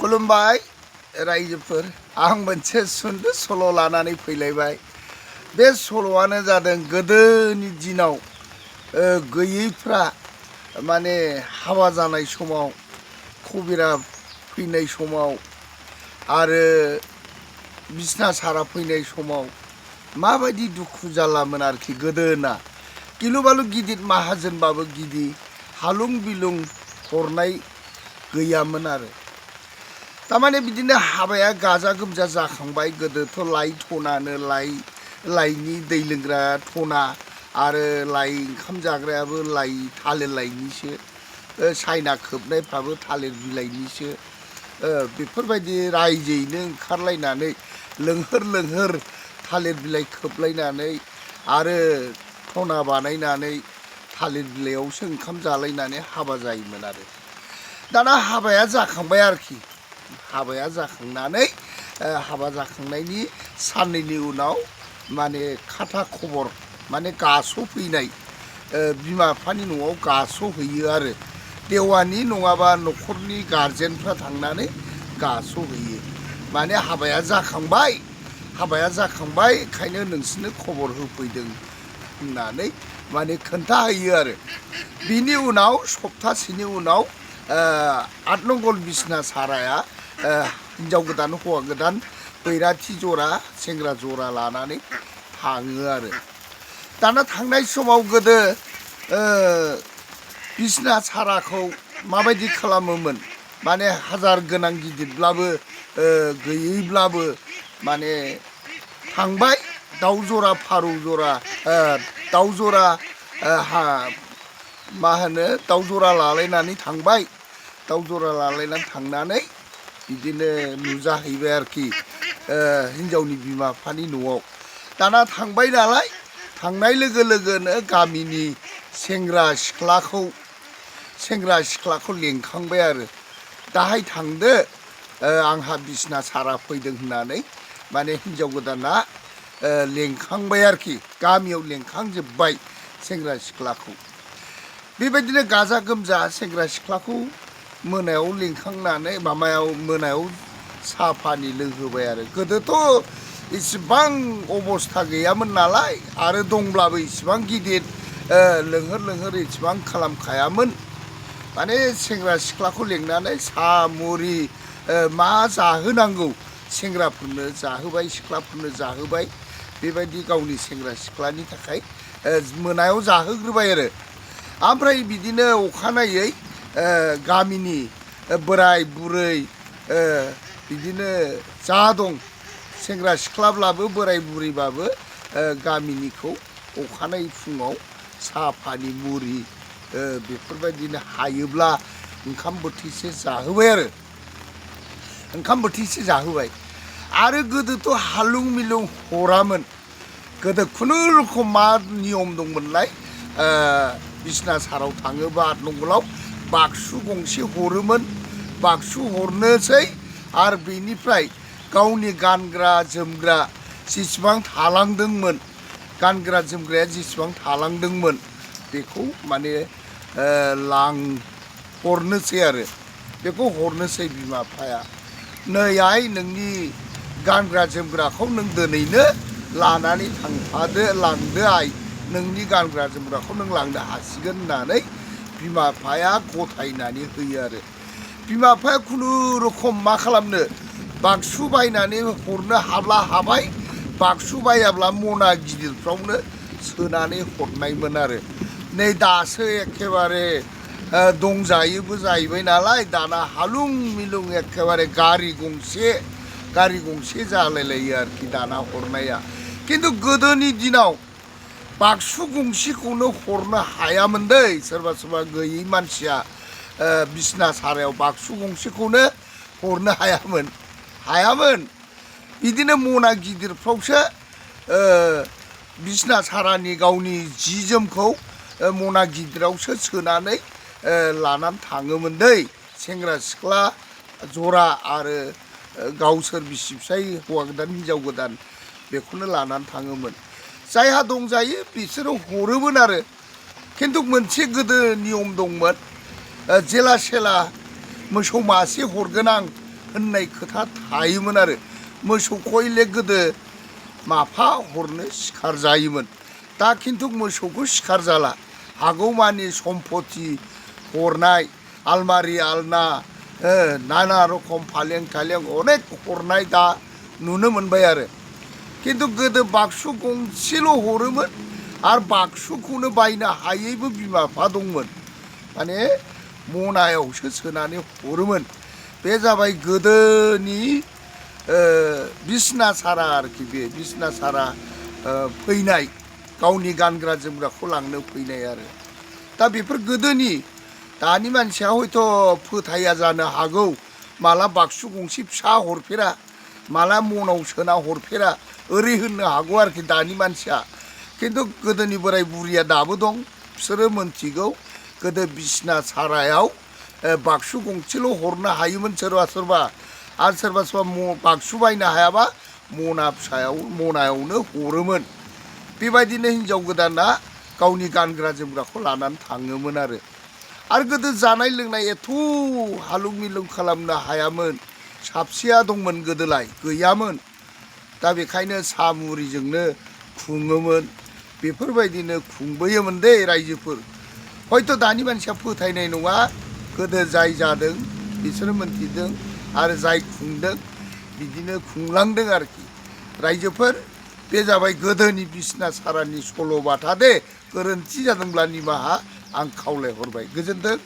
खुलुमबाय रायजोफोर आं मोनसे सुंद' सल' लानानै फैलायबाय। बे सल'आनो जादों गोदोनि दिनाव गैयैफ्रा माने हाबा जानाय समाव कबिरा फैनाय समाव आरो बिसना सारा फैनाय समाव माबायदि दुखु जालामोन आरोखि गोदोना। गिलु बालु गिदिर माहाजोनबाबो गिदिर हालुं बिलुं हरनाय गैयामोन आरो। तारमाने बिदिनो हाबाया गाजा गोमजा जाखांबाय। गोदोथ' लाइ थनानो लाइनि दै लोंग्रा थना आरो लाइ ओंखाम जाग्रायाबो लाइ थालिर लाइनिसो, सायना खोबनायफ्राबो थालिर बिलाइनिसो। बेफोरबायदि रायजोयैनो ओंखारलायनानै लोंहोर लोंहोर थालिर बिलाइ खोबलायनानै आरो थना बानायनानै थालिर बिलाइयावसो ओंखाम जालायनानै हाबा जायोमोन आरो। दाना हाबाया जाखांबाय आरोखि। हाबाया जाखांनानै हाबा जाखांनायनि साननैनि उनाव माने खाथा खबर माने गास'फैनाय, बिमा बिफानि न'आव गास'हैयो आरो। देवानि नङाबा न'खरनि गारजेनफ्रा थांनानै गास'हैयो। माने हाबाया जाखांबाय ओंखायनो नोंसोरनो खबर होफैदों होननानै माने खोन्थाहैयो आरो। बिनि उनाव सप्तासेनि उनाव 8 नंगल बिसना साराया हिन्जाव गोदान हौवा गोदान बैराथि जरा सेंग्रा जरा लानानै थाङो आरो। दाना थांनाय समाव गोदो बिसना साराखौ माबायदि खालामोमोन, माने हाजार गोनां गिदिरब्लाबो गैयैब्लाबो माने थांबाय दाउ जरा फारौ जरा दाउ जरा दाउ जरा लालायनानै थांबाय। दाउ जरा लालायनानै थांनानै बिदिनो नुजाहैबाय आरोखि हिन्जावनि बिमा बिफानि न'आव। दाना थांबाय नालाय, थांनाय लोगो लोगोनो गामिनि सेंग्रा सिख्लाखौ लेंखांबाय आरो। दाहाय थांदो, आंहा बिसना सारा फैदों होननानै माने हिन्जाव गोदाना लेंखांबाय आरोखि। गामियाव लेंखांजोब्बाय सेंग्रा सिख्लाखौ। बेबायदिनो गाजा गोमजा सेंग्रा सिख्लाखौ मोनायाव लिंखांनानै मोनायाव साहा पानि लोंहोबाय आरो। गोदोथ' इसिबां अबस्था गैयामोन नालाय, आरो दंब्लाबो इसिबां गिदिर लोंहोर लोंहोर इसिबां खालामखायामोन। माने सेंग्रा सिख्लाखौ लिंनानै साहा मुरि मा जाहोनांगौ सेंग्राफोरनो जाहोबाय, सिख्लाफोरनो जाहोबाय। बेबायदि गावनि सेंग्रा सिख्लानि थाखाय मोनायाव जाहोग्रोबाय आरो। ओमफ्राय बिदिनो अखानायै गामिनि बोराय बुरै बिदिनो जा दं, सेंग्रा सिख्लाब्लाबो बोराय बुरैबाबो गामिनिखौ अखानायै फुङाव साहा पानि मुरि बेफोरबायदिनो हायोब्ला ओंखाम बोथिसे जाहोबाय आरो। ओंखाम बोथिसे जाहोबाय। आरो गोदोथ' हालुं मिलुं हरामोन। गोदो खुनुरुखुम मा नियम दंमोनलाय, बिसना साराव थाङोबा 8 नंगलाव बाक्सु गंसे हरोमोन। बाक्सु हरनोसै आरो बेनिफ्राय गावनि गानग्रा जोमग्रा जेसेबां थालांदोंमोन, गानग्रा जोमग्राया जेसेबां थालांदोंमोन बेखौ माने हरनोसै आरो। बेखौ हरनोसै बिमा बिफाया, नै आइ नोंनि गानग्रा जोमग्राखौ नों दिनैनो लानानै थांफादो, लांदो आइ, नोंनि गानग्रा जोमग्राखौ नों लांनो हासिगोन होननानै बिमा बिफाया गथायनानै होयो आरो। बिमा बिफाया खुनुरुखुम मा खालामनो, बाक्सु बायनानै हरनो हाब्ला हाबाय, बाक्सु बायाब्ला मना गिदिरफ्रावनो सोनानै हरनायमोन आरो। नै दासो एखेबारे दंजायोबो जाहैबाय नालाय, दाना हालुं मिलुं एखेबारे गारि गंसे जालायलायो आरोखि दाना हरनाया। खिन्थु गोदोनि दिनाव बाक्सु गंसेखौनो हरनो हायामोन दै। सोरबा सोरबा गैयै मानसिया बिसना सारायाव बाक्सु गंसेखौनो हरनो हायामोन। बिदिनो मना गिदिरफ्रावसो बिसना सारानि गावनि जि जोमखौ मना गिदिरावसो सोनानै लानानै थाङोमोन दै। सेंग्रा सिख्ला जरा आरो गावसोर बिसि फिसाय हौवा गोदान हिन्जाव गोदान बेखौनो लानानै थाङोमोन। जायहा दंजायो बिसोरो हरोमोन आरो। खिन्थु मोनसे गोदो नियम दंमोन, जेला सेला मोसौ मासे हरगोन आं होननाय खोथा थायोमोन आरो मोसौखौ हयले गोदो माफा हरनो सिखार जायोमोन दा खिन्थु मोसौखौ सिखार जाला हागौमानि सम्पति हरनाय आलमारि आलना नाना रखम फालें थालें अनेक हरनाय दा नुनो मोनबाय आरो खिन्थु गोदो बाक्सु गंसेल' हरोमोन आरो बाक्सुखौनो बायनो हायैबो बिमा बिफा दंमोन माने मनायावसो सोनानै हरोमोन बे जाबाय गोदोनि बिसना सारा आरोखि बे बिसना सारा फैनाय गावनि गानग्रा जोमग्राखौ लांनो फैनाय आरो दा बेफोर गोदोनि दानि मानसिया हयथ' फोथाया जानो हागौ माला बाक्सु गंसे फिसा हरफेरा माला मनाव सोना हरफेरा ओरै होननो हागौ आरोखि दानि मानसिया खिन्थु गोदोनि बोराय बुरिया दाबो दं बिसोरो मोनथिगौ गोदो बिसना सारायाव बाक्सु गंसेल' हरनो हायोमोन सोरबा सोरबा आरो सोरबा सोरबा बाक्सु बायनो हायाबा मना फिसायाव मनायावनो हरोमोन बेबायदिनो हिन्जाव गोदाना गावनि गानग्रा जोमग्राखौ लानानै थाङोमोन आरो गोदो जानाय लोंनाय एथ' हालुं मिलुं खालामनो हायामोन साबसेया दंमोन गोदोलाय गैयामोन दा बेखायनो साहा मुरिजोंनो खुङोमोन बेफोरबायदिनो खुंबोयोमोन दे रायजोफोर हयथ' दानि मानसिया फोथायनाय नङा गोदो जाय जादों बिसोरो मोनथिदों आरो जाय खुंदों बिदिनो खुंलांदों आरोखि रायजोफोर बे जाबाय गोदोनि बिसना सारानि सल'बाथा दे गोरोन्थि जादोंब्ला निमाहा आं खावलायहरबाय गोजोन्थों।